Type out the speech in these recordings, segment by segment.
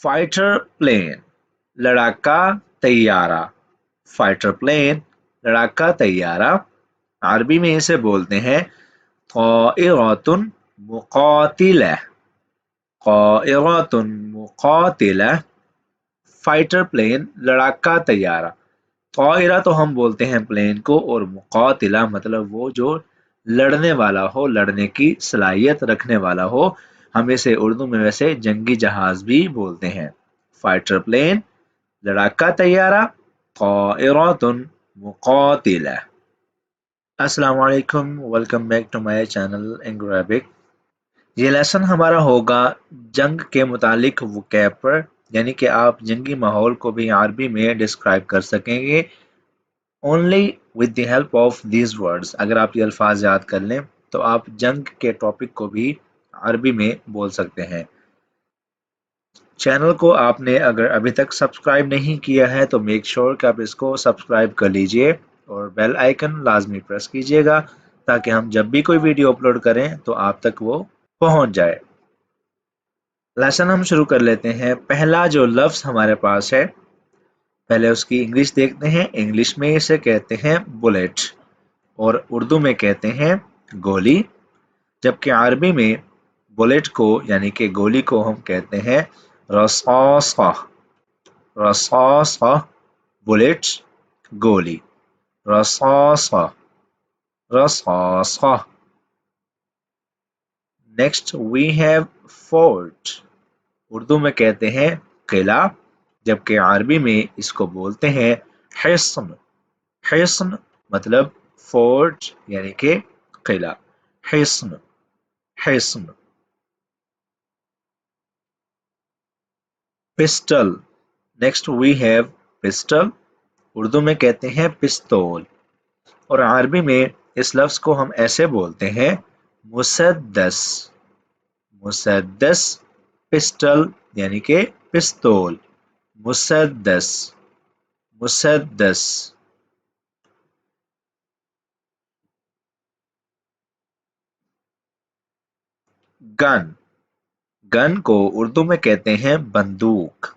Fighter plane लड़ाका तैयारा, fighter plane लड़ाका तैयारा। अरबी में इसे बोलते हैं ताइरतुन मुकातिला, ताइरतुन मुकातिला। फाइटर प्लेन लड़ाका तैयारा। ताइरा तो हम बोलते हैं प्लेन को, और मुकातिला मतलब वो जो लड़ने वाला हो, लड़ने की सलाहियत रखने वाला हो। हम इसे उर्दू में वैसे जंगी जहाज भी बोलते हैं। फाइटर प्लेन लड़ाका तैयारा, ताइरतुन मुकातिला। अस्सलाम वालेकुम, welcome back to my channel English Arabic. ये लेसन हमारा होगा जंग के मुतालिक वोकैब पर, यानी कि आप जंगी माहौल को भी अरबी में डिस्क्राइब कर सकेंगे only with the help of these words. अगर आप ये अल्फाज याद कर लें तो आप जंग के टॉपिक को भी अरबी में बोल सकते हैं। चैनल को आपने अगर अभी तक सब्सक्राइब नहीं किया है तो मेक श्योर कि आप इसको सब्सक्राइब कर लीजिए और बेल आइकन लाजमी प्रेस कीजिएगा, ताकि हम जब भी कोई वीडियो अपलोड करें तो आप तक वो पहुंच जाए। लेसन हम शुरू कर लेते हैं। पहला जो लफ्ज हमारे पास है, पहले उसकी इंग्लिश देखते हैं। इंग्लिश में इसे कहते हैं बुलेट, और उर्दू में कहते हैं गोली। जबकि अरबी में बुलेट को यानी कि गोली को हम कहते हैं रसासा, रसासा बुलेट गोली, रसासा, रसासा। Next we have fort, Urdu में कहते हैं किला, जबकि अरबी में इसको बोलते हैं हिस्न। हिस्न मतलब फोर्ट यानी कि किला, हिस्न, हिस्न। Pistol, next we have pistol, Urdu में कहते हैं पिस्तौल, और अरबी में इस लफ्ज को हम ऐसे बोलते हैं मुसद्दस, मुसद्दस। पिस्टल यानी कि पिस्तौल, मुसद्दस, मुसद्दस। गन, गन को उर्दू में कहते हैं बंदूक,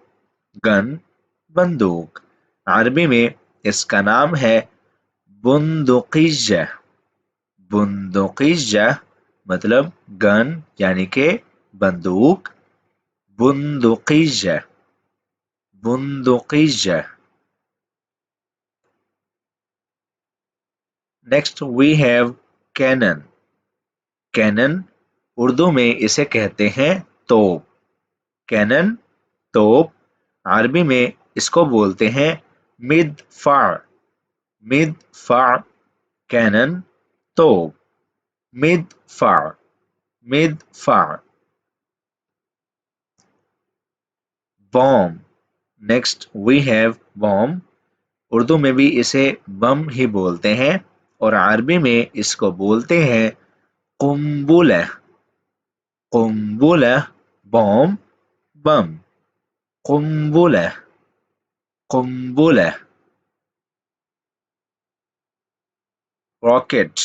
गन बंदूक। अरबी में इसका नाम है बुंदुकिया, बुंदुकिया मतलब गन यानी कि बंदूक, बुंदुकिया, बुंदुकिया। Next we have cannon, cannon Urdu में इसे कहते हैं तोप, कैनन तोप। अरबी में इसको बोलते हैं मिदफा, मिदफा कैनन तोप, मिदफा, मिदफा। Bomb, next we have bomb, Urdu में भी इसे बम ही बोलते हैं, और अरबी में इसको बोलते हैं कुंबुला, कुंबुला बॉम्ब, बम, कुंबुला, कुंबुला। रॉकेट,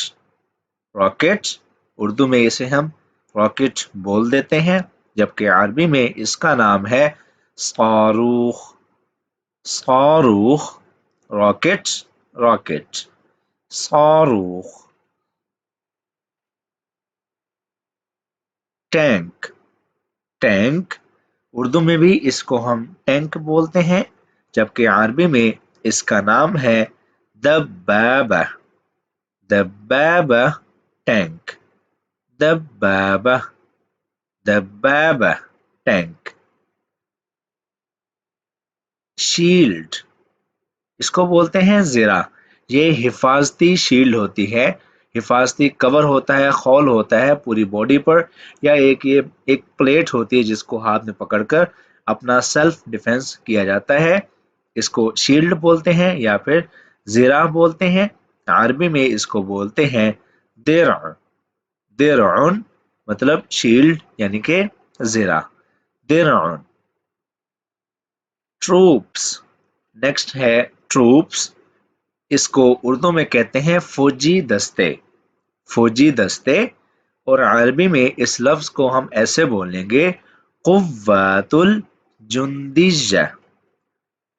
रॉकेट उर्दू में इसे हम रॉकेट बोल देते हैं, जबकि अरबी में इसका नाम है सारूख, सारूख। रॉकेट, रॉकेट, सारूख। टैंक, टैंक उर्दू में भी इसको हम टैंक बोलते हैं, जबकि अरबी में इसका नाम है दब्बाबा, दब्बाबा टैंक, दब्बाबा, दब्बाबा टैंक। शील्ड, इसको बोलते हैं ज़िरा। ये हिफाजती शील्ड होती है, हिफाजती कवर होता है, खौल होता है पूरी बॉडी पर, या ये एक प्लेट होती है जिसको हाथ में पकड़कर अपना सेल्फ डिफेंस किया जाता है। इसको शील्ड बोलते हैं या फिर ज़िरा बोलते हैं। अरबी में इसको बोलते हैं दिर, दिरउन मतलब शील्ड यानी कि ज़िरा, दिरउन। ट्रूप्स, नेक्स्ट है ट्रूप्स, इसको उर्दू में कहते हैं फौजी दस्ते, फौजी दस्ते, और अरबी में इस लफ्ज को हम ऐसे बोलेंगे कुव्वातुल जुंदिया,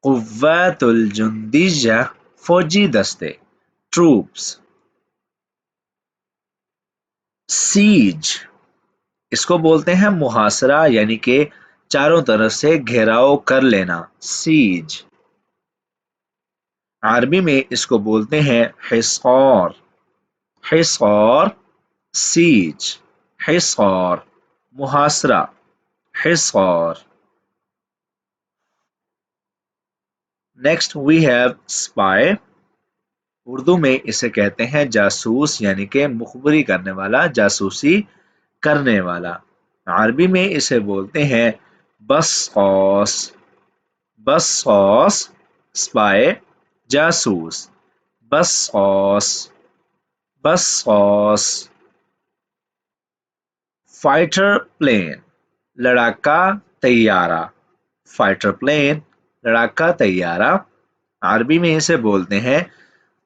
कुव्वातुल जुंदिया फौजी दस्ते, ट्रूप्स। सीज, इसको बोलते हैं मुहासरा, यानी कि चारों तरफ से घेराव कर लेना, सीज। अरबी में इसको बोलते हैं हिसार, हिसार, सीज, हिसार, मुहासरा, हिसार। Next we have spy, Urdu में इसे कहते हैं जासूस, यानी कि मुखबरी करने वाला, जासूसी करने वाला। अरबी में इसे बोलते हैं बसौस, बसौस, स्पाई, जासूस, बसौस, बसौस। फाइटर प्लेन, लड़ाका तैयारा, फाइटर प्लेन, लड़ाका तैयारा। अरबी में इसे बोलते हैं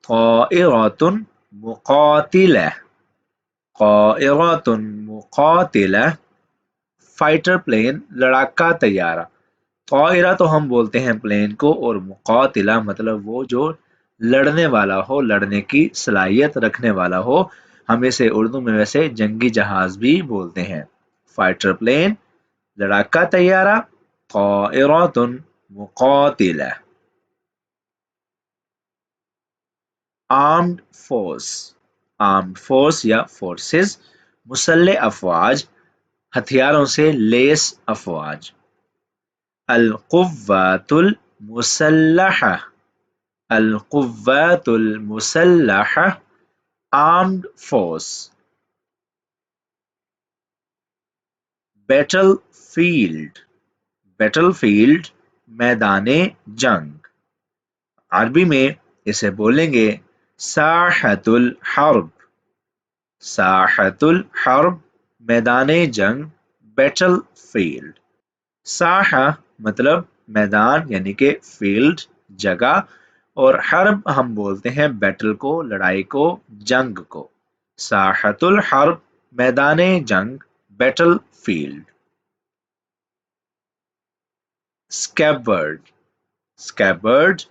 ताइरतुन मुकातिला, ताइरतुन मुकातिला, फाइटर प्लेन, लड़ाका तैयारा। ताइरा तो हम बोलते हैं प्लेन को, और मुकातिला मतलब वो जो लड़ने वाला हो, लड़ने की सलाहियत रखने वाला हो। हम इसे उर्दू में वैसे जंगी जहाज भी बोलते हैं। फाइटर प्लेन, लड़ाका तैयारा, ताइरतुन मुकातिला। आर्म्ड फोर्स, आर्म्ड फोर्स या फोर्सेस, मुसल्ह अफवाज, हथियारों से लेस अफवाज। अल कुव्वातुल मुसल्लहा, अल कुव्वातुल मुसल्लहा, armed force. Battle field, battle field, मैदाने जंग। अरबी में इसे बोलेंगे साहतुल हर्ब, साहतुल हर्ब, मैदाने जंग, बैटल फील्ड। साहा मतलब मैदान, यानी कि फील्ड, जगह, और हर्ब हम बोलते हैं बैटल को, लड़ाई को, जंग को। साहतुल हर्ब, मैदाने जंग, बैटल फील्ड। स्कैबर्ड, स्कैबर्ड,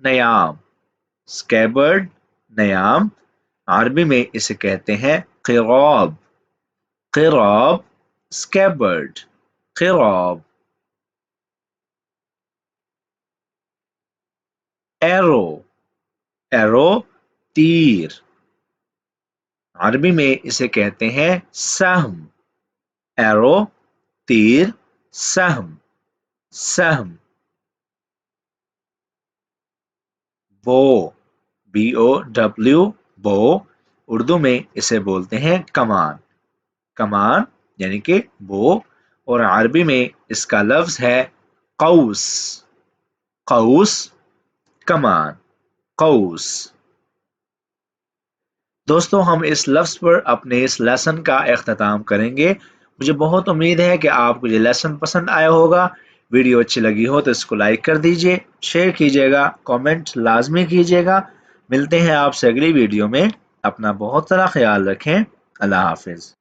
नयाम, स्कैबर्ड, नयाम। अरबी में इसे कहते हैं क़िराब, क़िराब, स्कैबर्ड, क़िराब। एरो, एरो, तीर। अरबी में इसे कहते हैं सहम, एरो, तीर, सहम, सहम। बो, BOW, बो, उर्दू में इसे बोलते हैं कमान, कमान, यानी कि बो, और अरबी में इसका लफ्ज है कौस, कौस, कमान, कौस। दोस्तों, हम इस लफ्ज पर अपने इस लेसन का इख्तिताम करेंगे। मुझे बहुत उम्मीद है कि आपको ये लेसन पसंद आया होगा। वीडियो अच्छी लगी हो तो इसको लाइक कर दीजिए, शेयर कीजिएगा, कमेंट लाजमी कीजिएगा। मिलते हैं आपसे अगली वीडियो में। अपना बहुत सारा ख्याल रखें। अल्लाह हाफिज।